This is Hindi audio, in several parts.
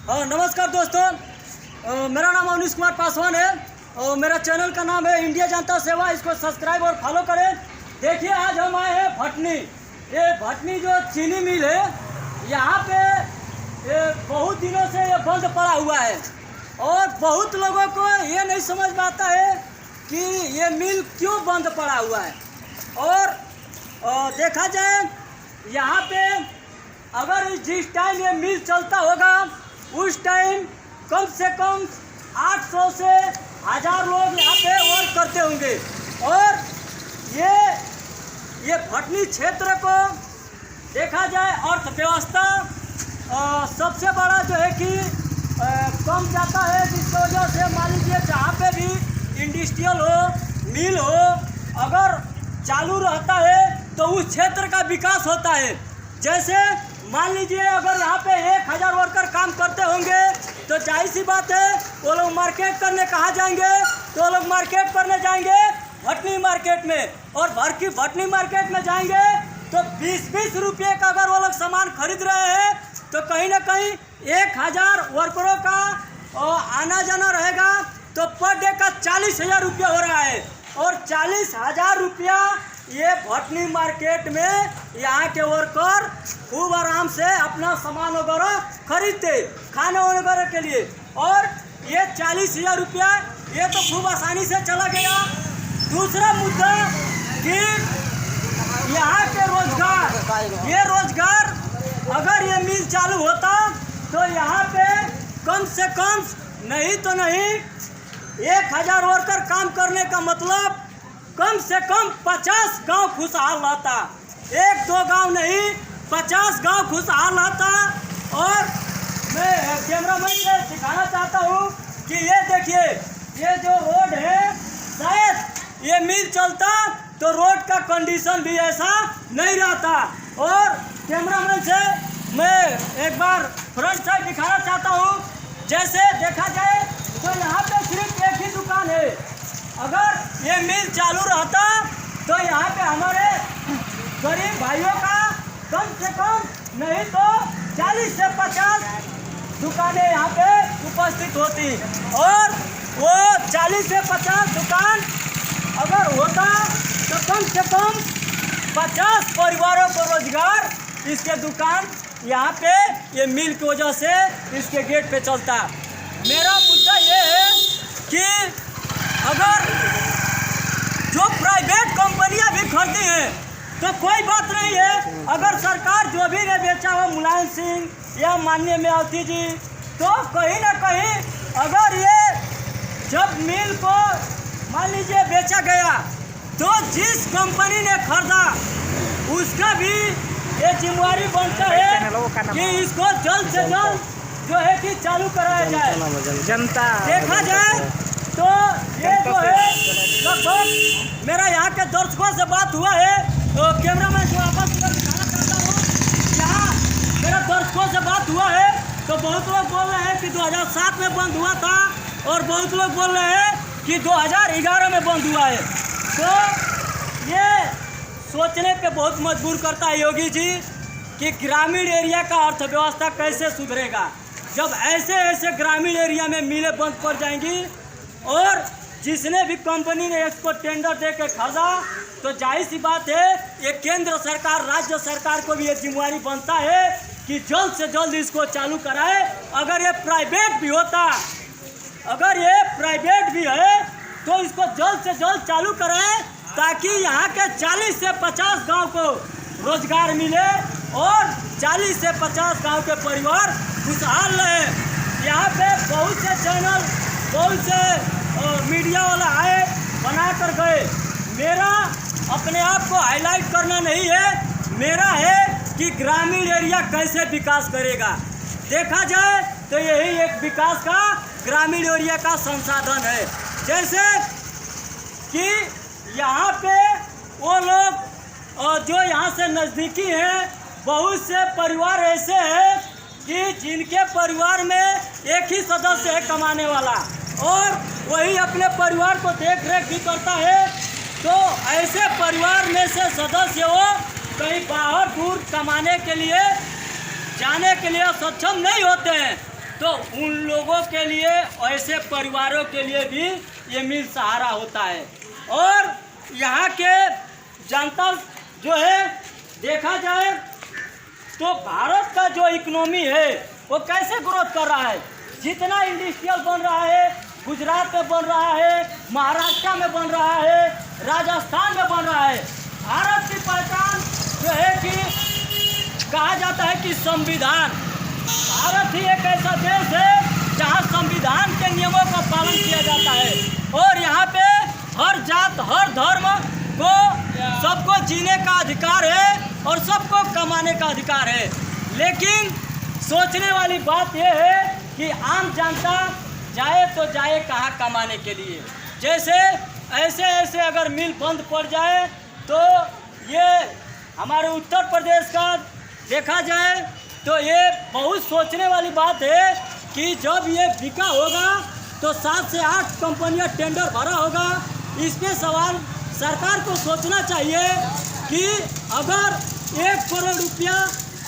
नमस्कार दोस्तों, मेरा नाम अवनीश कुमार पासवान है और मेरा चैनल का नाम है इंडिया जनता सेवा। इसको सब्सक्राइब और फॉलो करें। देखिए, आज हम आए हैं भटनी। ये भटनी जो चीनी मिल है, यहाँ पे बहुत दिनों से ये बंद पड़ा हुआ है और बहुत लोगों को ये नहीं समझ में आता है कि ये मिल क्यों बंद पड़ा हुआ है। और देखा जाए, यहाँ पे अगर जिस टाइम ये मिल चलता होगा उस टाइम कम से कम 800 से 1000 लोग यहाँ पे वर्क करते होंगे। और ये भटनी क्षेत्र को देखा जाए, अर्थव्यवस्था सबसे बड़ा जो है कि कम जाता है, जिसकी वजह से मान लीजिए जहाँ पे भी इंडस्ट्रियल हो, मिल हो, अगर चालू रहता है तो उस क्षेत्र का विकास होता है। जैसे मान लीजिए अगर यहाँ पे 1000 वर्कर काम करते होंगे तो जाहिर सी बात है वो लोग मार्केट करने कहाँ जाएंगे, तो वो लोग मार्केट करने जाएंगे भटनी मार्केट में। और भटनी मार्केट में जाएंगे तो 20-20 रुपये का अगर वो लोग सामान खरीद रहे हैं तो कहीं ना कहीं 1000 वर्करों का आना जाना रहेगा तो पर डे का 40,000 रुपया हो रहा है। और 40,000 रुपया ये भटनी मार्केट में यहाँ के वर्कर खूब आराम से अपना सामान वगैरह खरीदते खाने वगैरह के लिए। और ये 40,000 रुपया ये तो खूब आसानी से चला गया। दूसरा मुद्दा कि यहाँ के रोजगार अगर ये मिल चालू होता तो यहाँ पे कम से कम नहीं तो नहीं 1000 वर्कर काम करने का मतलब कम से कम 50 गांव खुशहाल रहता। 1-2 गांव नहीं, 50 गांव खुशहाल रहता। और मैं कैमरामैन से दिखाना चाहता हूँ कि ये देखिए, ये जो रोड है, शायद ये मिल चलता तो रोड का कंडीशन भी ऐसा नहीं रहता। और कैमरामैन से मैं एक बार फ्रंट साइड दिखाना चाहता हूँ। जैसे देखा जाए तो यहाँ पे सिर्फ एक ही दुकान है। अगर ये मिल चालू रहता तो यहाँ पे हमारे गरीब भाइयों का कम से कम नहीं तो 40 से 50 दुकानें यहाँ पे उपस्थित होती। और वो 40 से 50 दुकान अगर होता तो कम से कम 50 परिवारों को रोजगार इसके दुकान यहाँ पे ये मिल की वजह से इसके गेट पे चलता। मेरा मुद्दा ये है कि अगर जो प्राइवेट कंपनियां भी खरीदी हैं तो कोई बात नहीं है। अगर सरकार जो भी ने बेचा हो, मुलायम सिंह या माननीय मायावती जी, तो कहीं ना कहीं अगर ये जब मिल को मान लीजिए बेचा गया तो जिस कंपनी ने खरीदा उसका भी ये जिम्मेवारी बनता है कि इसको जल्द से जल्द जो है कि चालू कराया जाए। जनता देखा जाए तो ये जो है लगभग मेरा यहाँ के दर्शकों से बात हुआ है, तो कैमरामैन को वापस दिखाना चाहता हूँ। यहाँ मेरा दर्शकों से बात हुआ है तो बहुत लोग बोल रहे हैं कि 2007 में बंद हुआ था और बहुत लोग बोल रहे हैं कि 2011 में बंद हुआ है। तो ये सोचने पे बहुत मजबूर करता है योगी जी कि ग्रामीण एरिया का अर्थव्यवस्था कैसे सुधरेगा जब ऐसे ऐसे ग्रामीण एरिया में मिलें बंद पड़ जाएंगी। और जिसने भी कंपनी ने इसको टेंडर दे के खरीदा तो जाहिर सी बात है ये केंद्र सरकार, राज्य सरकार को भी ये जिम्मेवारी बनता है कि जल्द से जल्द इसको चालू कराए। अगर ये प्राइवेट भी होता, अगर ये प्राइवेट भी है तो इसको जल्द से जल्द चालू कराए ताकि यहाँ के 40 से 50 गांव को रोजगार मिले और 40 से 50 गांव के परिवार खुशहाल रहे। यहाँ पे बहुत से चैनल, बहुत से मीडिया वाला आए, बना कर गए। मेरा अपने आप को हाईलाइट करना नहीं है, मेरा है कि ग्रामीण एरिया कैसे विकास करेगा। देखा जाए तो यही एक विकास का ग्रामीण एरिया का संसाधन है। जैसे कि यहाँ पे वो लोग जो यहाँ से नज़दीकी हैं, बहुत से परिवार ऐसे हैं कि जिनके परिवार में एक ही सदस्य है कमाने वाला और वही अपने परिवार को देख रेख भी करता है। तो ऐसे परिवार में से सदस्य वो कहीं बाहर दूर कमाने के लिए जाने के लिए सक्षम नहीं होते हैं। तो उन लोगों के लिए, ऐसे परिवारों के लिए भी ये मिल सहारा होता है। और यहाँ के जनता जो है देखा जाए तो भारत का जो इकोनॉमी है वो कैसे ग्रोथ कर रहा है। जितना इंडस्ट्रियल बन रहा है, गुजरात में बन रहा है, महाराष्ट्र में बन रहा है, राजस्थान में बन रहा है। भारत की पहचान जो है कि कहा जाता है कि संविधान, भारत ही एक ऐसा देश है जहां संविधान के नियमों का पालन किया जाता है और यहाँ पे हर जात हर धर्म को सबको जीने का अधिकार है और सबको कमाने का अधिकार है। लेकिन सोचने वाली बात यह है कि आम जनता जाए तो जाए कहाँ कमाने के लिए। जैसे ऐसे अगर मिल बंद पड़ जाए तो ये हमारे उत्तर प्रदेश का देखा जाए तो ये बहुत सोचने वाली बात है कि जब ये बिका होगा तो 7 से 8 कंपनियां टेंडर भरा होगा। इसमें सवाल सरकार को सोचना चाहिए कि अगर 1 करोड़ रुपया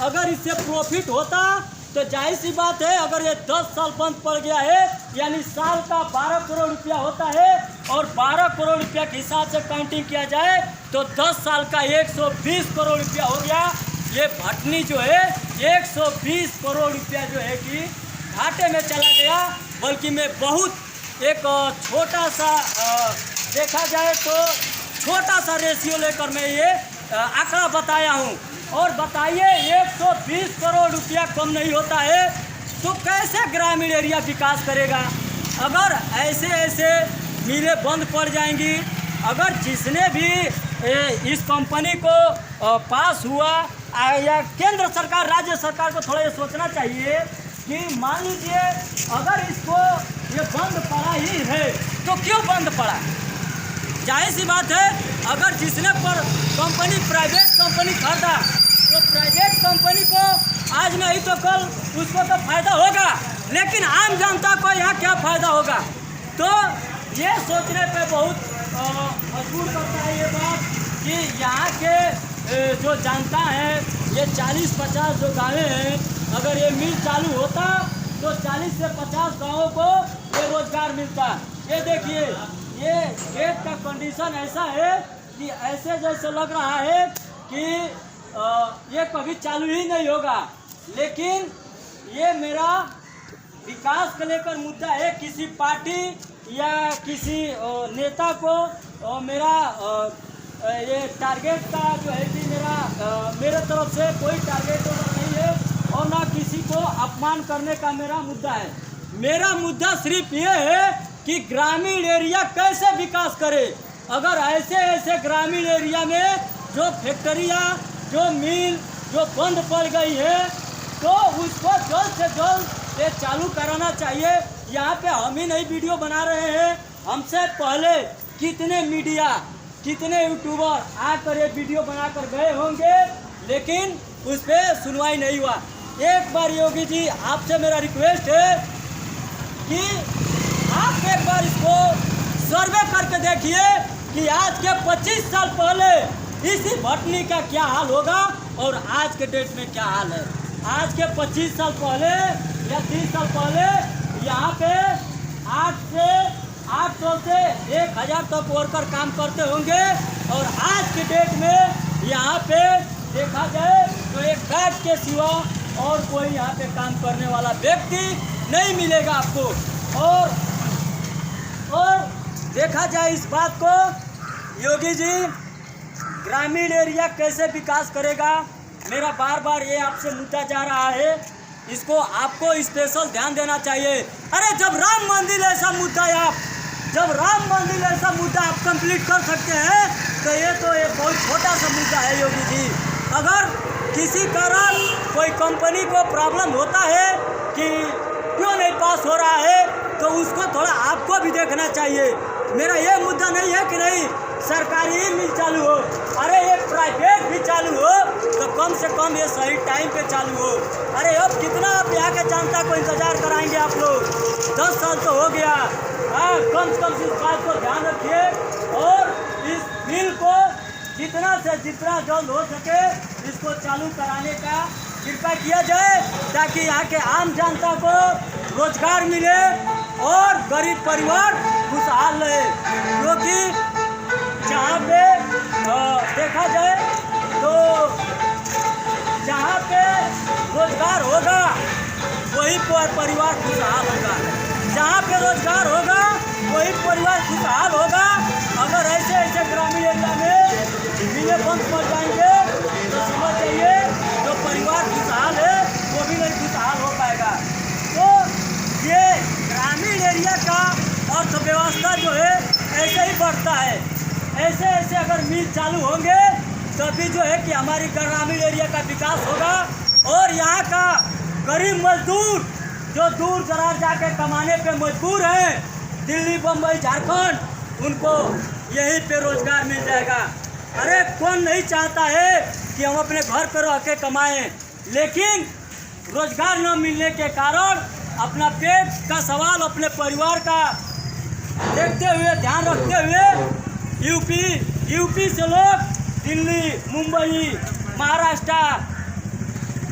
अगर इससे प्रॉफिट होता तो जाहिर सी बात है, अगर ये 10 साल बंद पड़ गया है यानी साल का 12 करोड़ रुपया होता है और 12 करोड़ रुपया के हिसाब से काउंटिंग किया जाए तो 10 साल का 120 करोड़ रुपया हो गया। ये भटनी जो है 120 करोड़ रुपया जो है कि घाटे में चला गया। बल्कि मैं बहुत एक छोटा सा देखा जाए तो छोटा सा रेशियो लेकर मैं ये आंकड़ा बताया हूँ। और बताइए 120 करोड़ रुपया कम नहीं होता है तो कैसे ग्रामीण एरिया विकास करेगा। अगर ऐसे मिलें बंद पड़ जाएंगी, अगर जिसने भी इस कंपनी को पास हुआ या केंद्र सरकार राज्य सरकार को थोड़ा ये सोचना चाहिए कि मान लीजिए अगर इसको ये बंद पड़ा ही है तो क्यों बंद पड़ा। जाहिर सी बात है, अगर जिसने पर कंपनी प्राइवेट कंपनी खरीदा तो प्राइवेट कंपनी को आज नहीं तो कल उसको तो फायदा होगा, लेकिन आम जनता को यहाँ क्या फायदा होगा। तो ये सोचने पे बहुत मजबूर करता है ये बात कि यहाँ के जो जनता है ये 40-50 जो गाँवें हैं, अगर ये मिल चालू होता तो 40 से 50 गाँवों को ये रोजगार मिलता। ये देखिए ये गेट का कंडीशन ऐसा है कि ऐसे जैसे लग रहा है कि ये कभी चालू ही नहीं होगा। लेकिन ये मेरा विकास को लेकर मुद्दा है, किसी पार्टी या किसी नेता को मेरा ये टारगेट का जो है कि मेरे तरफ से कोई टारगेट नहीं है और ना किसी को अपमान करने का मेरा मुद्दा है। मेरा मुद्दा सिर्फ ये है कि ग्रामीण एरिया कैसे विकास करे। अगर ऐसे ग्रामीण एरिया में जो फैक्ट्रियाँ जो मिल जो बंद पड़ गई है तो उसको जल्द से जल्द ये चालू कराना चाहिए। यहाँ पे हम ही नहीं वीडियो बना रहे हैं, हमसे पहले कितने मीडिया कितने यूट्यूबर आकर ये वीडियो बनाकर गए होंगे, लेकिन उस पर सुनवाई नहीं हुआ। एक बार योगी जी आपसे मेरा रिक्वेस्ट है कि आप एक बार इसको सर्वे करके देखिए कि आज के 25 साल पहले इसी भटनी का क्या हाल होगा और आज के डेट में क्या हाल है। आज के 25 साल पहले या 30 साल पहले यहाँ पे 800 से 1000 तक वर्कर काम करते होंगे और आज के डेट में यहाँ पे देखा जाए तो एक गार्ड के सिवा और कोई यहाँ पे काम करने वाला व्यक्ति नहीं मिलेगा आपको। और देखा जाए इस बात को, योगी जी ग्रामीण एरिया कैसे विकास करेगा, मेरा बार बार ये आपसे मुद्दा जा रहा है, इसको आपको स्पेशल ध्यान देना चाहिए। अरे जब राम मंदिर ऐसा मुद्दा है, जब राम मंदिर ऐसा मुद्दा आप कंप्लीट कर सकते हैं तो ये तो एक बहुत छोटा सा मुद्दा है योगी जी। अगर किसी कारण कोई कंपनी को प्रॉब्लम होता है कि क्यों नहीं पास हो रहा है तो उसको थोड़ा आपको भी देखना चाहिए। मेरा ये मुद्दा नहीं है कि नहीं सरकारी ही मिल चालू हो, अरे ये प्राइवेट भी चालू हो तो कम से कम ये सही टाइम पे चालू हो। अरे अब कितना आप यहाँ के जनता को इंतजार कराएंगे आप लोग, 10 साल तो हो गया। कम से कम इस बात को ध्यान रखिए और इस बिल को जितना से जितना जल्द हो सके इसको चालू कराने का कृपा किया जाए ताकि यहाँ के आम जनता को रोजगार मिले और गरीब परिवार खुशहाल रहे। क्योंकि जहाँ पे देखा जाए तो जहाँ पे रोजगार होगा वही परिवार खुशहाल होगा। जहाँ पे रोजगार होगा वही परिवार खुशहाल होगा। अगर ऐसे ऐसे ग्रामीण एरिया में मिले बंद पड़ जाएंगे तो समझ जाइए जो परिवार खुशहाल है वो भी नहीं खुशहाल हो पाएगा। तो ये ग्रामीण एरिया का अर्थव्यवस्था जो है ऐसे ही बढ़ता है। ऐसे ऐसे अगर मिल चालू होंगे तभी जो है कि हमारी ग्रामीण एरिया का विकास होगा। और यहाँ का गरीब मजदूर जो दूर दराज जाके कमाने पे मजबूर हैं, दिल्ली, बम्बई, झारखंड, उनको यहीं पे रोजगार मिल जाएगा। अरे कौन नहीं चाहता है कि हम अपने घर पर रह के कमाएं, लेकिन रोजगार न मिलने के कारण अपना पेट का सवाल, अपने परिवार का देखते हुए, ध्यान रखते हुए यूपी से लोग दिल्ली, मुंबई, महाराष्ट्र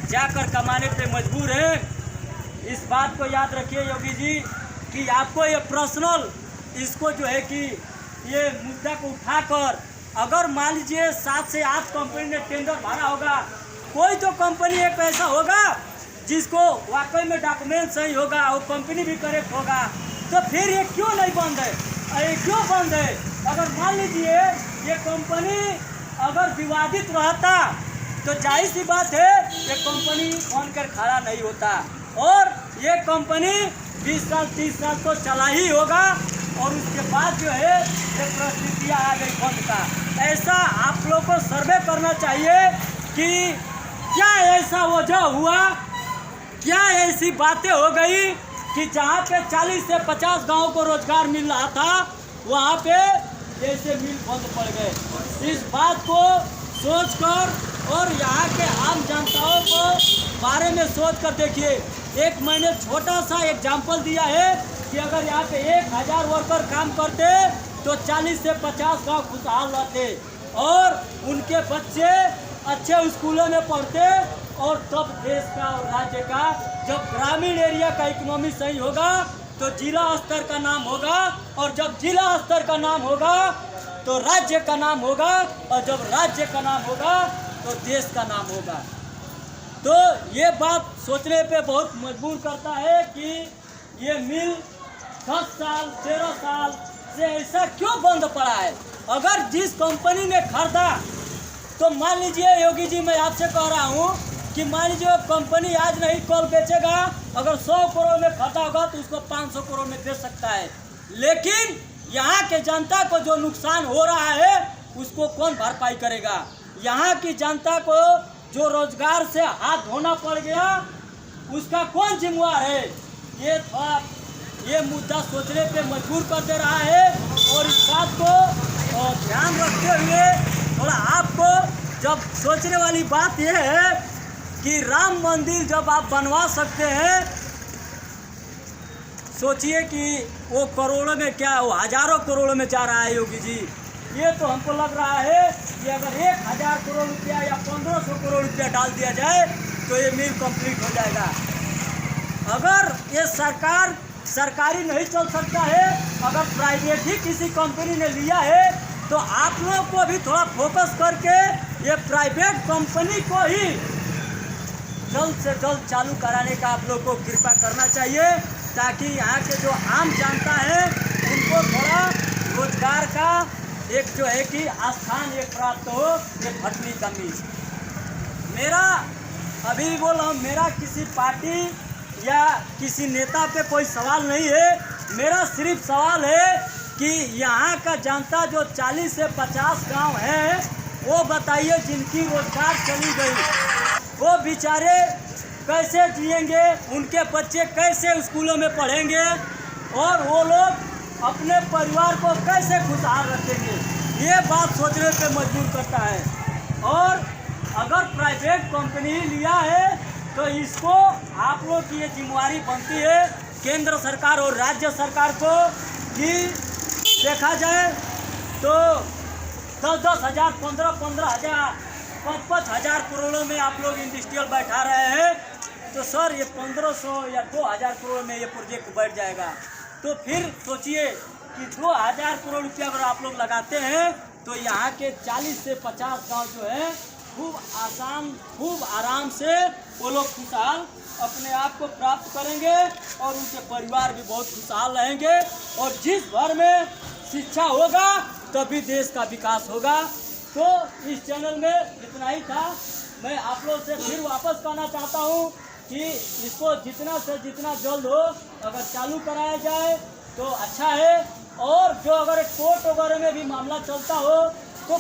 जाकर कमाने पे मजबूर हैं। इस बात को याद रखिए योगी जी कि आपको ये पर्सनल इसको जो है कि ये मुद्दा को उठाकर अगर मान लीजिए 7 से 8 कंपनी ने टेंडर भरा होगा, कोई तो कंपनी एक ऐसा होगा जिसको वाकई में डॉक्यूमेंट सही होगा, वो कंपनी भी करेक्ट होगा, तो फिर ये क्यों नहीं बंद है? ये क्यों बंद है? अगर मान लीजिए ये कंपनी अगर विवादित रहता तो जाहिर सी बात है ये कंपनी बनकर खड़ा नहीं होता। और ये कंपनी 20 साल 30 साल तो चला ही होगा और उसके बाद जो है ये परिस्थितियाँ आ गई बंद का। ऐसा आप लोग को सर्वे करना चाहिए कि क्या ऐसा वजह हुआ, क्या ऐसी बातें हो गई कि जहाँ पे 40 से 50 गाँव को रोजगार मिल रहा था वहाँ पे जैसे मिल बंद पड़ गए। इस बात को सोचकर और यहाँ के आम जनताओं को बारे में सोच कर देखिए। एक मैंने छोटा सा एग्जाम्पल दिया है कि अगर यहाँ पे 1000 वर्कर काम करते तो 40 से 50 गाँव खुशहाल रहते और उनके बच्चे अच्छे स्कूलों में पढ़ते और तब देश का और राज्य का, जब ग्रामीण एरिया का इकोनॉमी सही होगा तो जिला स्तर का नाम होगा और जब जिला स्तर का नाम होगा तो राज्य का नाम होगा और जब राज्य का नाम होगा तो देश का नाम होगा। तो ये बात सोचने पे बहुत मजबूर करता है कि ये मिल 10 साल 13 साल से ऐसा क्यों बंद पड़ा है। अगर जिस कंपनी ने खरीदा तो मान लीजिए योगी जी मैं आपसे कह रहा हूँ कि मान लीजिए कंपनी आज नहीं कल बेचेगा, अगर 100 करोड़ में खरीदा होगा तो उसको 500 करोड़ में बेच सकता है। लेकिन यहाँ के जनता को जो नुकसान हो रहा है उसको कौन भरपाई करेगा? यहाँ की जनता को जो रोजगार से हाथ धोना पड़ गया उसका कौन जिम्मेवार है? ये मुद्दा सोचने पे मजबूर कर दे रहा है। और इस बात को ध्यान रखते हुए थोड़ा आपको जब सोचने वाली बात यह है कि राम मंदिर जब आप बनवा सकते हैं, सोचिए कि वो करोड़ों में क्या, वो हजारों करोड़ों में जा रहा है योगी जी। ये तो हमको लग रहा है कि अगर 1000 करोड़ रुपया या 1500 करोड़ रुपया डाल दिया जाए तो ये मिल कंप्लीट हो जाएगा। अगर ये सरकारी नहीं चल सकता है, अगर प्राइवेट ही किसी कंपनी ने लिया है तो आप लोग को भी थोड़ा फोकस करके ये प्राइवेट कंपनी को ही जल्द से जल्द चालू कराने का आप लोग को कृपा करना चाहिए, ताकि यहाँ के जो आम जनता है उनको थोड़ा रोजगार का एक जो है कि स्थान एक प्राप्त हो, एक भटनी कमी। मेरा अभी बोल रहा हूँ, मेरा किसी पार्टी या किसी नेता पे कोई सवाल नहीं है। मेरा सिर्फ सवाल है कि यहाँ का जनता जो 40 से 50 गांव है वो बताइए जिनकी रोजगार चली गई, वो बेचारे कैसे जिएंगे, उनके बच्चे कैसे स्कूलों में पढ़ेंगे और वो लोग अपने परिवार को कैसे खुशहाल रखेंगे? ये बात सोचने पे मजबूर करता है। और अगर प्राइवेट कंपनी लिया है तो इसको आप लोग की ये जिम्मेवारी बनती है केंद्र सरकार और राज्य सरकार को कि देखा जाए तो 10-10 हज़ार 15-15 हज़ार 5-5 हज़ार करोड़ों में आप लोग इंडस्ट्रियल बैठा रहे हैं। तो सर ये 1500 या 2000 करोड़ में ये प्रोजेक्ट बैठ जाएगा। तो फिर सोचिए कि 2000 करोड़ रुपया अगर आप लोग लगाते हैं तो यहाँ के 40 से 50 गांव जो है खूब आराम से वो लोग खुशहाल अपने आप को प्राप्त करेंगे और उनके परिवार भी बहुत खुशहाल रहेंगे। और जिस भर में शिक्षा होगा तभी देश का विकास होगा। तो इस चैनल में इतना ही था। मैं आप लोग से फिर वापस कहना चाहता हूँ कि इसको जितना से जितना जल्द हो अगर चालू कराया जाए तो अच्छा है। और जो अगर कोर्ट वगैरह में भी मामला चलता हो तो